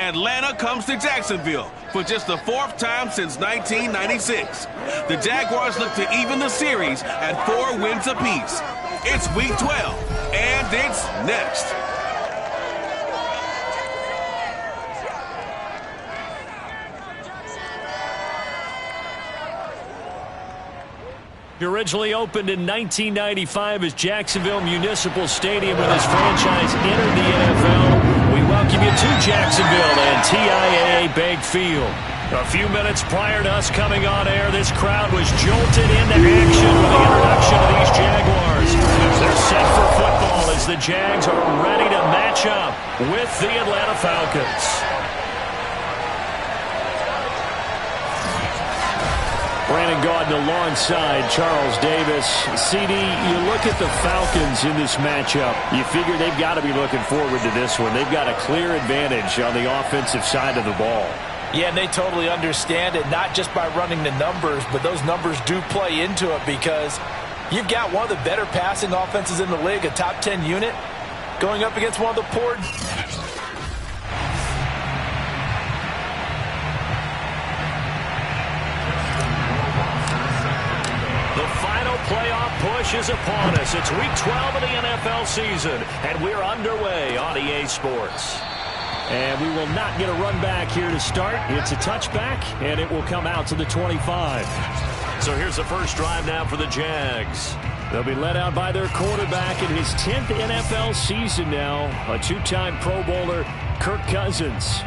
Atlanta comes to Jacksonville for just the 4th time since 1996. The Jaguars look to even the series at 4 wins apiece. It's Week 12, and it's next. He originally opened in 1995 as Jacksonville Municipal Stadium when his franchise entered the NFL. We welcome you to Jacksonville and TIAA Bank Field. A few minutes prior to us coming on air, this crowd was jolted into action with the introduction of these Jaguars. They're set for football as the Jags are ready to match up with the Atlanta Falcons. Brandon Gaudin alongside Charles Davis. CD, you look at the Falcons in this matchup. You figure they've got to be looking forward to this one. They've got a clear advantage on the offensive side of the ball. Yeah, and they totally understand it, not just by running the numbers, but those numbers do play into it because you've got one of the better passing offenses in the league, a top 10 unit, going up against one of the poor. Playoff push is upon us. It's Week 12 of the NFL season, and we're underway on EA Sports. And we will not get a run back here to start. It's a touchback, and it will come out to the 25. So here's the first drive now for the Jags. They'll be led out by their quarterback in his 10th NFL season now, a 2-time Pro Bowler, Kirk Cousins.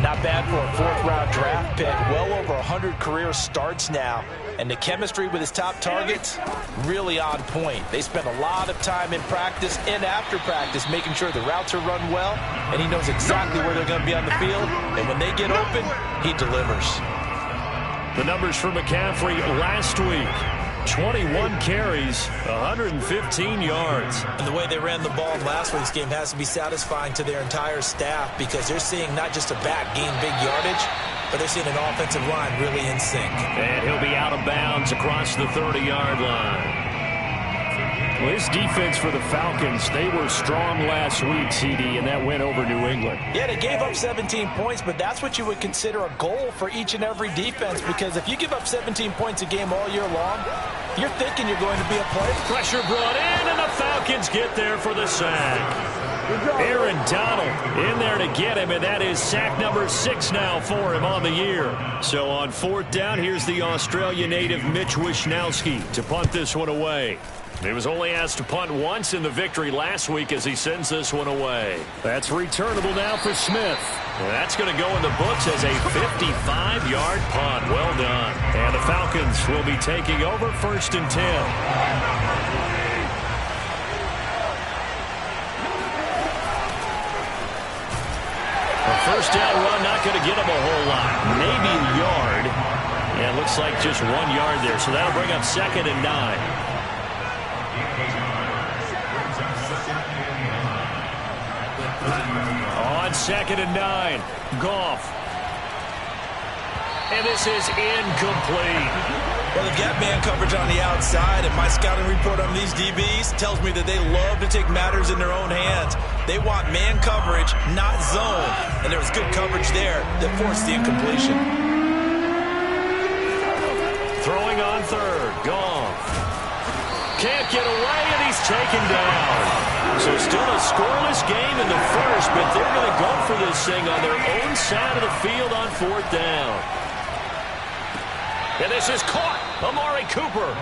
Not bad for a 4th-round draft pick. Well over 100 career starts now. And the chemistry with his top targets, really on point. They spend a lot of time in practice and after practice making sure the routes are run well, and he knows exactly where they're going to be on the field. And when they get open, he delivers. The numbers for McCaffrey last week. 21 carries, 115 yards. And the way they ran the ball in last week's game has to be satisfying to their entire staff because they're seeing not just a back gain big yardage, but they're seeing an offensive line really in sync. And he'll be out of bounds across the 30-yard line. Well, this defense for the Falcons, they were strong last week, CD, and that went over New England. Yeah, they gave up 17 points, but that's what you would consider a goal for each and every defense because if you give up 17 points a game all year long, you're thinking you're going to be a player. Pressure brought in, and the Falcons get there for the sack. Aaron Donald in there to get him, and that is sack number 6 now for him on the year. So on 4th down, here's the Australia native Mitch Wishnowsky to punt this one away. He was only asked to punt once in the victory last week as he sends this one away. That's returnable now for Smith. And that's going to go in the books as a 55-yard punt. Well done. And the Falcons will be taking over 1st and 10. A 1st down run, not going to get him a whole lot. Maybe a yard. Yeah, it looks like just 1 yard there. So that'll bring up 2nd and 9. On 2nd and 9, Goff. And this is incomplete. Well, they've got man coverage on the outside, and my scouting report on these DBs tells me that they love to take matters in their own hands. They want man coverage, not zone. And there was good coverage there that forced the incompletion. Throwing on 3rd, Goff. can't get away, and he's taken down. So still a scoreless game in the first, but they're going to go for this thing on their own side of the field on 4th down. And this is caught. Amari Cooper.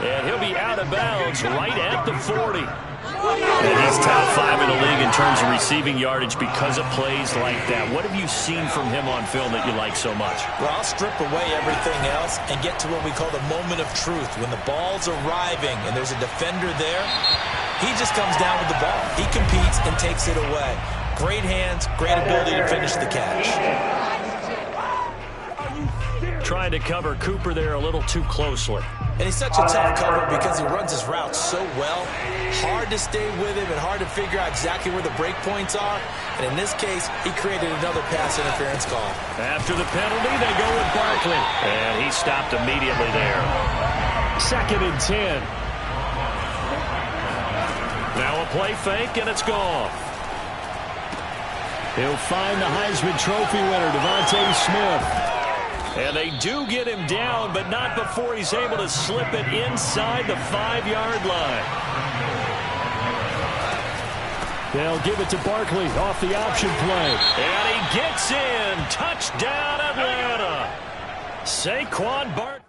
And he'll be out of bounds right at the 40. And he's top 5 in the league in terms of receiving yardage because of plays like that. What have you seen from him on film that you like so much? Well, I'll strip away everything else and get to what we call the moment of truth. When the ball's arriving and there's a defender there, he just comes down with the ball. He competes and takes it away. Great hands, great ability to finish the catch. Trying to cover Cooper there a little too closely. And he's such a tough cover because he runs his route so well. Hard to stay with him and hard to figure out exactly where the break points are. And in this case, he created another pass interference call. After the penalty, they go with Barkley. And he stopped immediately there. 2nd and 10. Now a play fake, and it's gone. He'll find the Heisman Trophy winner, Devontae Smith. And they do get him down, but not before he's able to slip it inside the 5-yard line. They'll give it to Barkley off the option play. And he gets in. Touchdown, Atlanta. Saquon Barkley.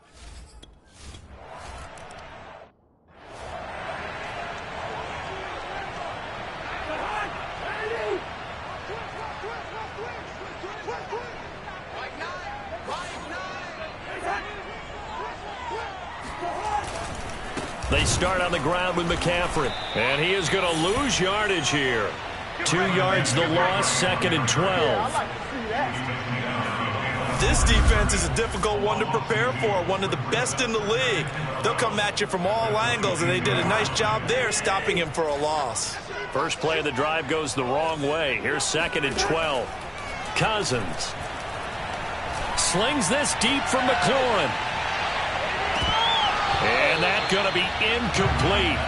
They start on the ground with McCaffrey. And he is going to lose yardage here. 2 yards the loss, 2nd and 12. This defense is a difficult one to prepare for, one of the best in the league. They'll come at you from all angles, and they did a nice job there stopping him for a loss. First play of the drive goes the wrong way. Here's 2nd and 12. Cousins slings this deep from McLaurin. And that's going to be incomplete.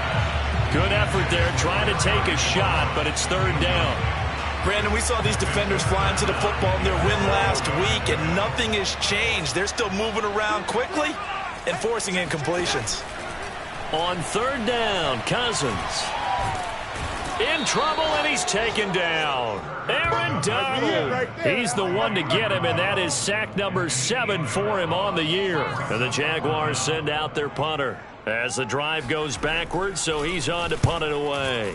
Good effort there trying to take a shot, but it's 3rd down. Brandon, we saw these defenders flying to the football in their win last week, and nothing has changed. They're still moving around quickly and forcing incompletions. On 3rd down, Cousins in trouble, and he's taken down. Aaron Donald. He's the one to get him, and that is sack number 7 for him on the year. And the Jaguars send out their punter as the drive goes backwards, so he's on to punt it away.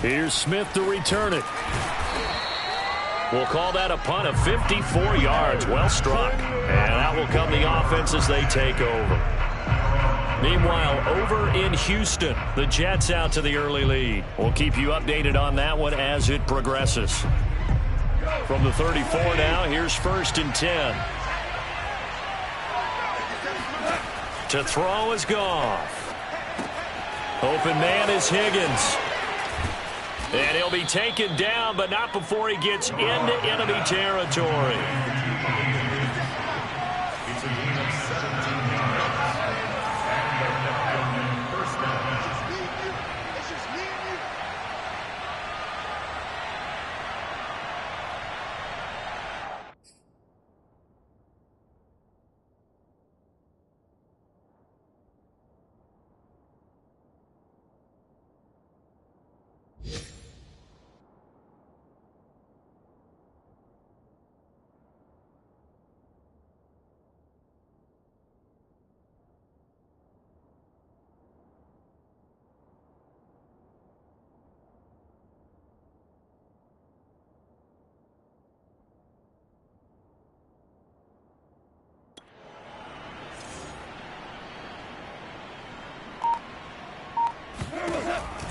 Here's Smith to return it. We'll call that a punt of 54 yards. Well struck. And out will come the offense as they take over. Meanwhile, over in Houston, the Jets out to the early lead. We'll keep you updated on that one as it progresses. From the 34 now, here's 1st and 10. To throw is Goff. Open man is Higgins. And he'll be taken down, but not before he gets into enemy territory.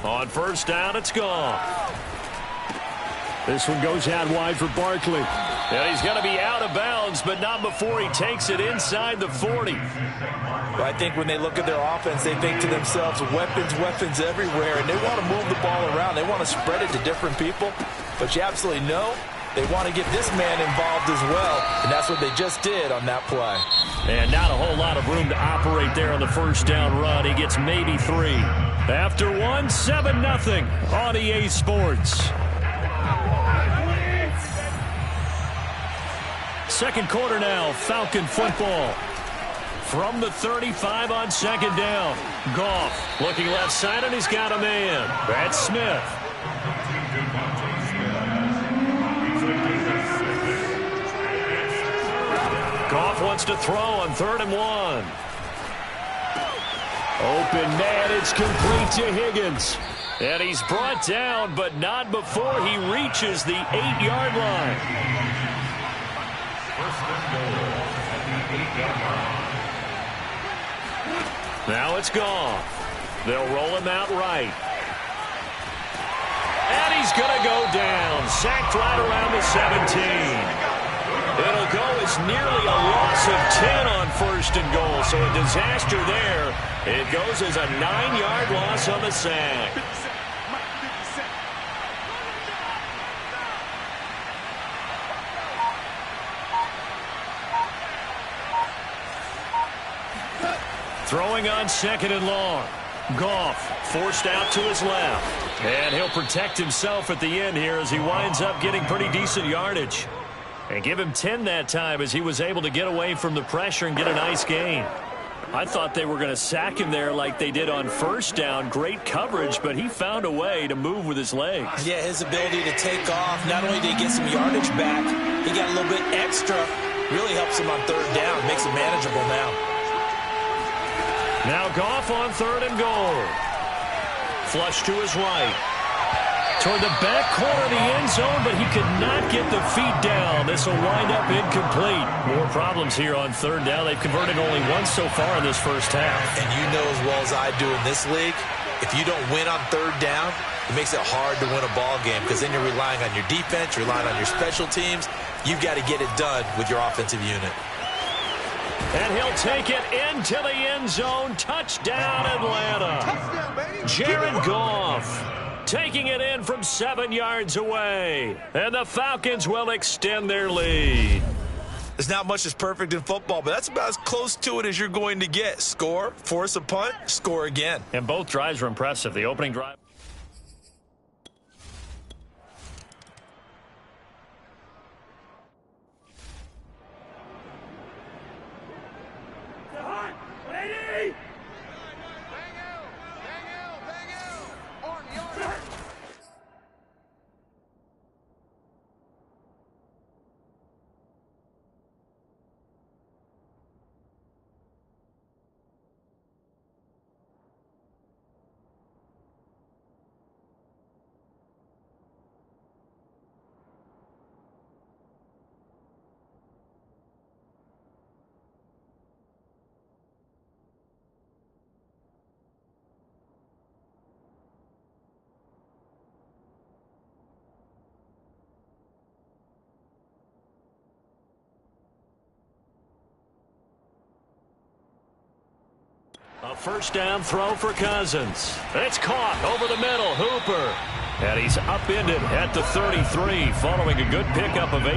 On 1st down, it's gone. This one goes out wide for Barkley. And he's going to be out of bounds, but not before he takes it inside the 40. Well, I think when they look at their offense, they think to themselves, weapons everywhere, and they want to move the ball around. They want to spread it to different people. But you absolutely know they want to get this man involved as well, and that's what they just did on that play. And not a whole lot of room to operate there on the 1st down run. He gets maybe 3. After 1, 7-0 on EA Sports. Second quarter now, Falcon football. From the 35 on second down. Goff looking left side, and he's got a man. That's Smith. Goff wants to throw on 3rd and 1. Open man, it's complete to Higgins. And he's brought down, but not before he reaches the 8-yard line. Now it's Goff. They'll roll him out right. And he's going to go down. Sacked right around the 17. It'll go as nearly a loss of 10 on 1st and goal. So a disaster there. It goes as a 9-yard loss on the sack. Throwing on 2nd and long. Goff forced out to his left. And he'll protect himself at the end here as he winds up getting pretty decent yardage. And give him 10 that time as he was able to get away from the pressure and get a nice gain. I thought they were going to sack him there like they did on 1st down. Great coverage, but he found a way to move with his legs. Yeah, his ability to take off. Not only did he get some yardage back, he got a little bit extra. Really helps him on 3rd down. Makes it manageable now. Now Goff on 3rd and goal. Flush to his right. Toward the back corner of the end zone, but he could not get the feet down. This will wind up incomplete. More problems here on 3rd down. They've converted only once so far in this first half. And you know as well as I do in this league, if you don't win on 3rd down, it makes it hard to win a ball game because then you're relying on your defense, relying on your special teams. You've got to get it done with your offensive unit. And he'll take it into the end zone. Touchdown, Atlanta. Jared Goff taking it in from 7 yards away. And the Falcons will extend their lead. There's not much that's perfect in football, but that's about as close to it as you're going to get. Score, force a punt, score again. And both drives were impressive. The opening drive. A first down throw for Cousins. It's caught over the middle. Hooper. And he's upended at the 33 following a good pickup of 8.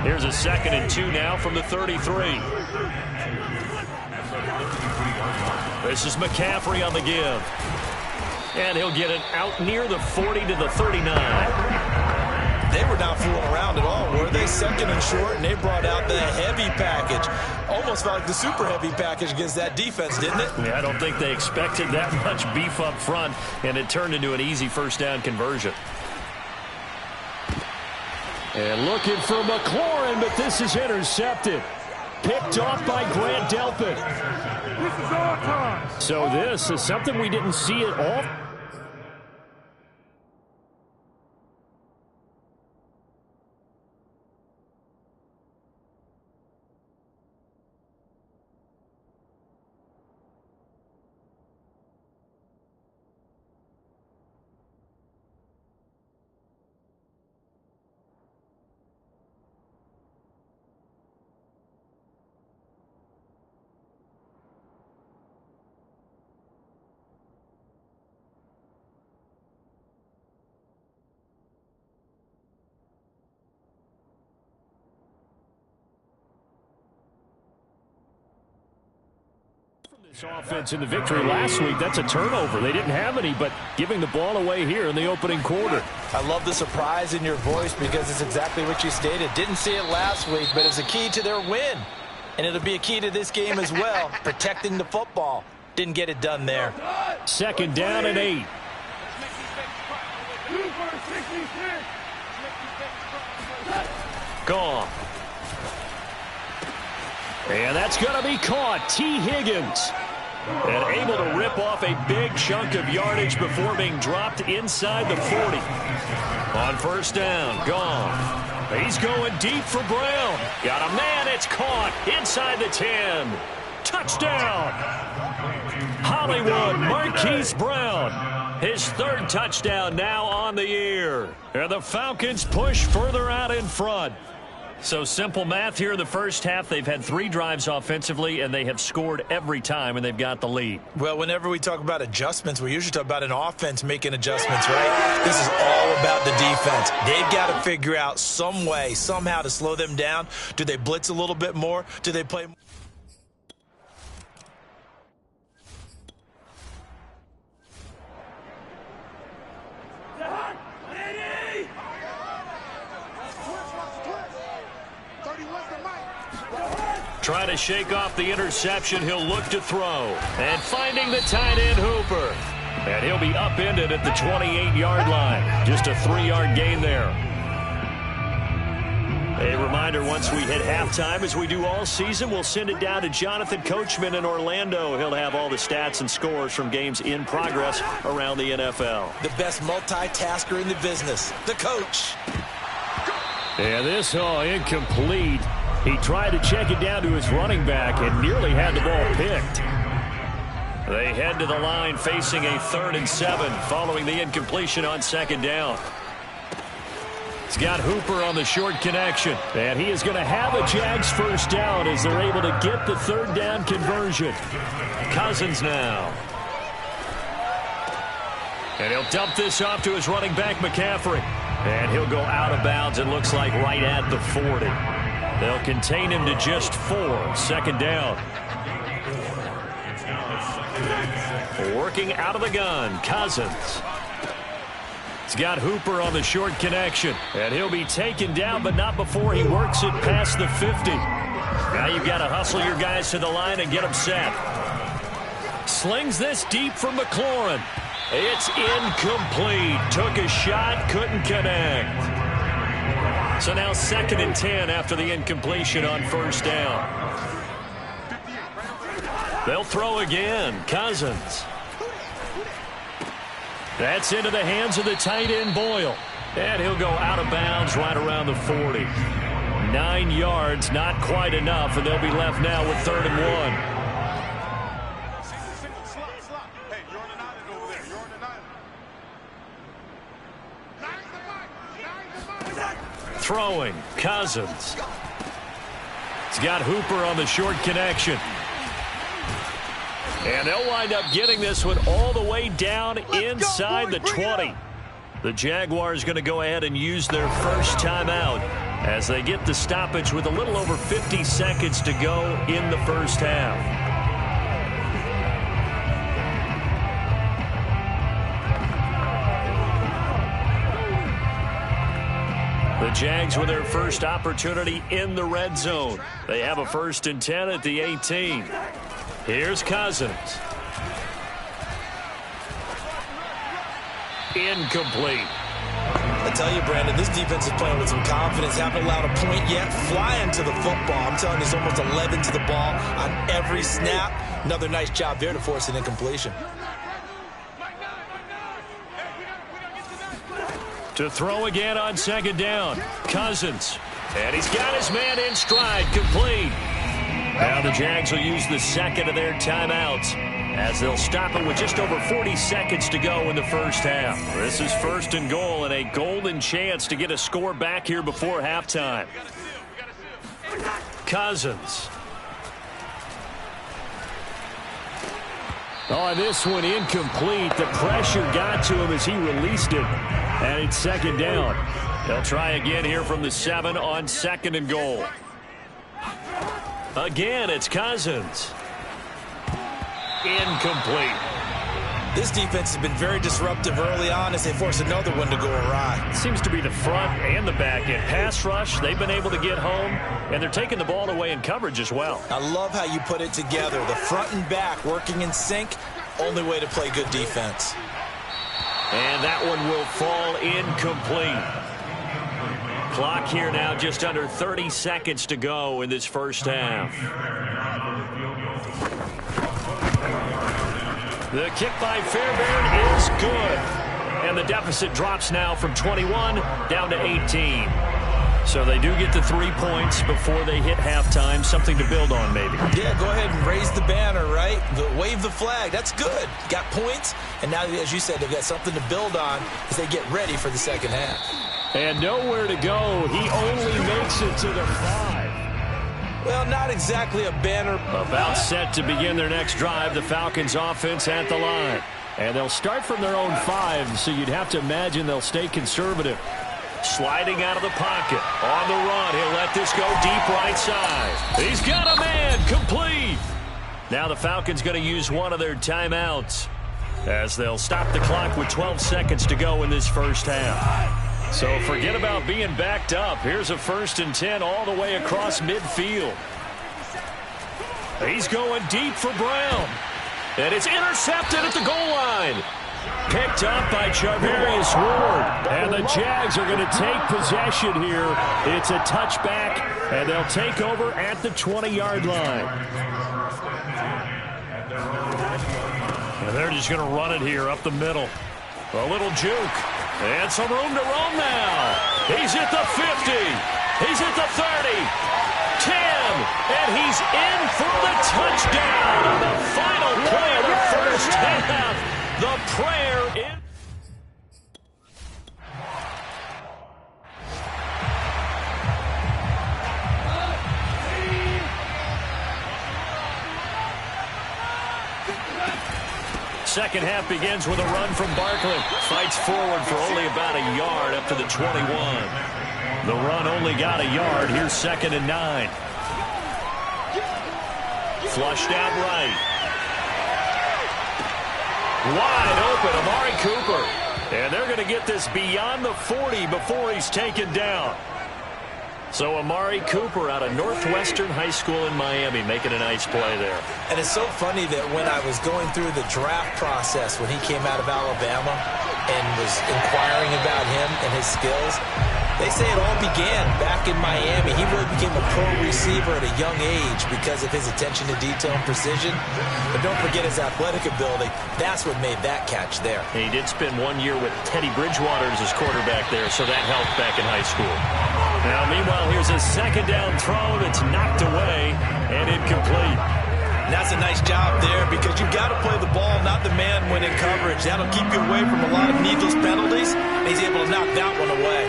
Here's a 2nd and 2 now from the 33. This is McCaffrey on the give. And he'll get it out near the 40 to the 39. They were not fooling around at all, were they? 2nd and short, and they brought out the heavy package. Almost felt like the super heavy package against that defense, didn't it? Yeah, I don't think they expected that much beef up front, and it turned into an easy first down conversion. And looking for McLaurin, but this is intercepted. Picked off by Grant Delpit. This is our time. So this is something we didn't see at all. This offense in the victory last week, that's a turnover. They didn't have any, but giving the ball away here in the opening quarter. I love the surprise in your voice because it's exactly what you stated. Didn't see it last week, but it's a key to their win. And it'll be a key to this game as well, protecting the football. Didn't get it done there. 2nd down and 8. Gone. And that's going to be caught. T. Higgins. And able to rip off a big chunk of yardage before being dropped inside the 40. On 1st down, gone. He's going deep for Brown. Got a man, it's caught inside the 10. Touchdown. Hollywood Marquise Brown. His 3rd touchdown now on the year. And the Falcons push further out in front. So simple math here in the first half. They've had 3 drives offensively, and they have scored every time, and they've got the lead. Well, whenever we talk about adjustments, we usually talk about an offense making adjustments, right? This is all about the defense. They've got to figure out some way, somehow to slow them down. Do they blitz a little bit more? Do they play more? Trying to shake off the interception, he'll look to throw. And finding the tight end Hooper. And he'll be upended at the 28-yard line. Just a 3-yard gain there. A reminder, once we hit halftime, as we do all season, we'll send it down to Jonathan Coachman in Orlando. He'll have all the stats and scores from games in progress around the NFL. The best multitasker in the business, the coach. And this, incomplete. He tried to check it down to his running back and nearly had the ball picked. They head to the line facing a 3rd and 7 following the incompletion on 2nd down. He's got Hooper on the short connection. And he is going to have a Jags 1st down as they're able to get the 3rd down conversion. Cousins now. And he'll dump this off to his running back, McCaffrey. And he'll go out of bounds, it looks like, right at the 40. They'll contain him to just 4. 2nd down. Working out of the gun, Cousins. He's got Hooper on the short connection. And he'll be taken down, but not before he works it past the 50. Now you've got to hustle your guys to the line and get them set. Slings this deep from McLaurin. It's incomplete. Took a shot, couldn't connect. So now 2nd and 10 after the incompletion on 1st down. They'll throw again. Cousins. That's into the hands of the tight end Boyle. And he'll go out of bounds right around the 40. 9 yards, not quite enough, and they'll be left now with 3rd and 1. Throwing, Cousins. He's got Hooper on the short connection. And they'll wind up getting this one all the way down inside the 20. The Jaguars going to go ahead and use their 1st timeout as they get the stoppage with a little over 50 seconds to go in the 1st half. The Jags with their first opportunity in the red zone. They have a 1st and 10 at the 18. Here's Cousins. Incomplete. I tell you, Brandon, this defense is playing with some confidence. Haven't allowed a point yet. Flying to the football. I'm telling you, it's almost 11 to the ball on every snap. Another nice job there to force an incompletion. To throw again on 2nd down. Cousins. And he's got his man in stride. Complete. Now the Jags will use the 2nd of their timeouts as they'll stop it with just over 40 seconds to go in the 1st half. This is 1st and goal and a golden chance to get a score back here before halftime. Cousins. Oh, this one incomplete. The pressure got to him as he released it. And it's 2nd down. They'll try again here from the 7 on 2nd and goal. Again, it's Cousins. Incomplete. This defense has been very disruptive early on as they force another one to go awry. Seems to be the front and the back end. Pass rush, they've been able to get home, and they're taking the ball away in coverage as well. I love how you put it together. The front and back working in sync, only way to play good defense. And that one will fall incomplete. Clock here now just under 30 seconds to go in this first half. The kick by Fairbairn is good. And the deficit drops now from 21 down to 18. So they do get the 3 points before they hit halftime. Something to build on, maybe. Yeah, go ahead and raise the banner, right? Wave the flag. That's good. Got points. And now, as you said, they've got something to build on as they get ready for the second half. And nowhere to go. He only makes it to the 5. Well, not exactly a banner. About set to begin their next drive. The Falcons offense at the line. And they'll start from their own 5, so you'd have to imagine they'll stay conservative. Sliding out of the pocket. On the run. He'll let this go deep right side. He's got a man. Complete. Now the Falcons going to use one of their timeouts as they'll stop the clock with 12 seconds to go in this first half. So forget about being backed up. Here's a 1st and 10 all the way across midfield. He's going deep for Brown. And it's intercepted at the goal line. Picked up by Charvarius Ward. And the Jags are going to take possession here. It's a touchback, and they'll take over at the 20-yard line. And they're just going to run it here up the middle. A little juke. And some room to roam now. He's at the 50. He's at the 30. 10. And he's in for the touchdown on the final play of the first half. The prayer in. Second half begins with a run from Barkley. Fights forward for only about a yard up to the 21. The run only got a yard. Here's 2nd and 9. Flushed out right. Wide open, Amari Cooper. And they're going to get this beyond the 40 before he's taken down. So Amari Cooper out of Northwestern High School in Miami making a nice play there. And it's so funny that when I was going through the draft process when he came out of Alabama and was inquiring about him and his skills, they say it all began back in Miami. He really became a pro receiver at a young age because of his attention to detail and precision. But don't forget his athletic ability. That's what made that catch there. He did spend 1 year with Teddy Bridgewater as his quarterback there, so that helped back in high school. Now, meanwhile, here's a 2nd down throw that's knocked away and incomplete. And that's a nice job there because you've got to play the ball, not the man when in coverage. That'll keep you away from a lot of needless penalties, and he's able to knock that one away.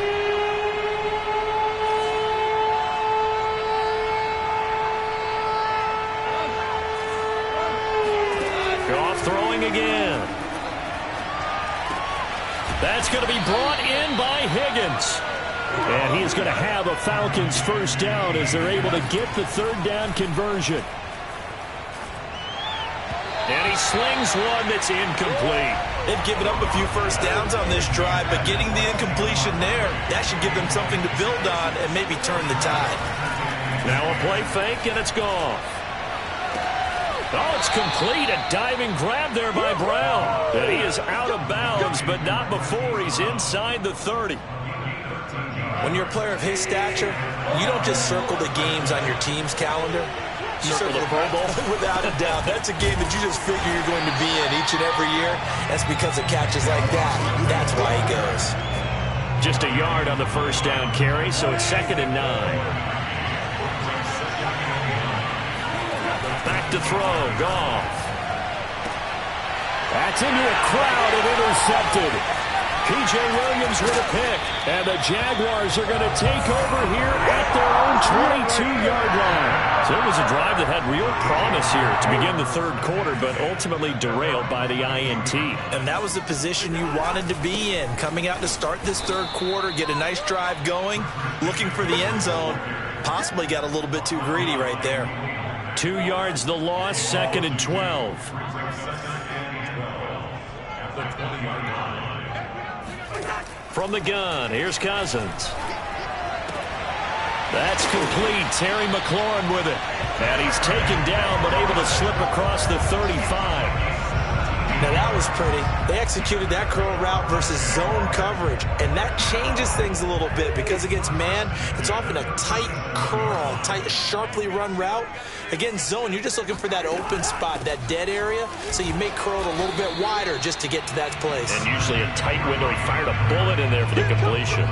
Off throwing again. That's going to be brought in by Higgins. And he's going to have a Falcons first down as they're able to get the 3rd down conversion. And he slings one that's incomplete. They've given up a few first downs on this drive, but getting the incompletion there, that should give them something to build on and maybe turn the tide. Now a play fake, and it's gone. Oh, it's complete. A diving grab there by Brown. And he is out of bounds, but not before he's inside the 30. When you're a player of his stature, you don't just circle the games on your team's calendar. You circle the Pro Bowl. Without a doubt. That's a game that you just figure you're going to be in each and every year. That's because of catches like that. That's why he goes. Just a yard on the first down carry, so it's 2nd and 9. Back to throw. Goff. That's into a crowd and intercepted. P.J. Williams with a pick. And the Jaguars are going to take over here at their own 22-yard line. So it was a drive that had real promise here to begin the 3rd quarter, but ultimately derailed by the INT. And that was the position you wanted to be in. Coming out to start this 3rd quarter, get a nice drive going, looking for the end zone. Possibly got a little bit too greedy right there. 2 yards the loss, 2nd and 12. the 20-yard line. From the gun, here's Cousins. That's complete. Terry McLaurin with it. And he's taken down, but able to slip across the 35. Now that was pretty. They executed that curl route versus zone coverage, and that changes things a little bit because against man, it's often a tight curl, tight, sharply run route. Against zone, you're just looking for that open spot, that dead area, so you make curl a little bit wider just to get to that place. And usually a tight window. He fired a bullet in there for the completion.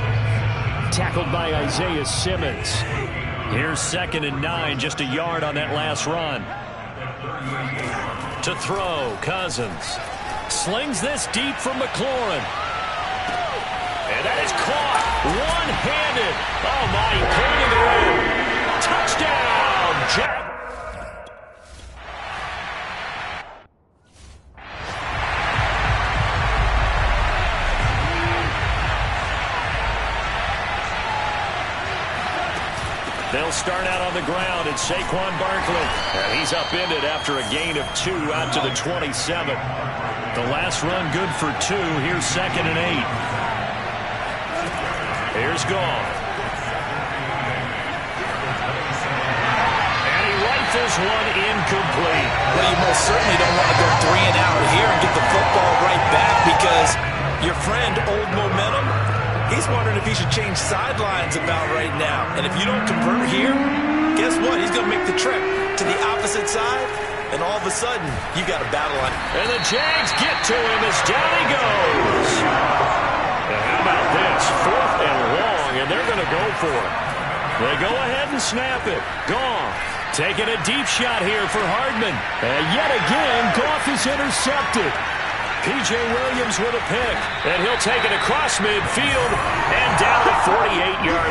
Tackled by Isaiah Simmons. Here's 2nd and 9, just a yard on that last run. To throw, Cousins. Slings this deep from McLaurin. And that is caught. One-handed. Oh, my, he pulled it away. Touchdown, Jack. They'll start out on the ground, and Saquon Barkley. And he's upended after a gain of 2 out to the 27. The last run good for 2. Here's 2nd and 8. Here's Goff. And he rifles one incomplete. Well, you most certainly don't want to go 3 and out here and get the football right back because your friend, Old Momentum, he's wondering if he should change sidelines about right now. And if you don't convert here, guess what? He's going to make the trek to the opposite side, and all of a sudden, you got a battle on. And the Jags get to him as down he goes. And how about this? 4th and long, and they're going to go for it. They go ahead and snap it. Goff taking a deep shot here for Hardman. And yet again, Goff is intercepted. P.J. Williams with a pick, and he'll take it across midfield and down the 48-yard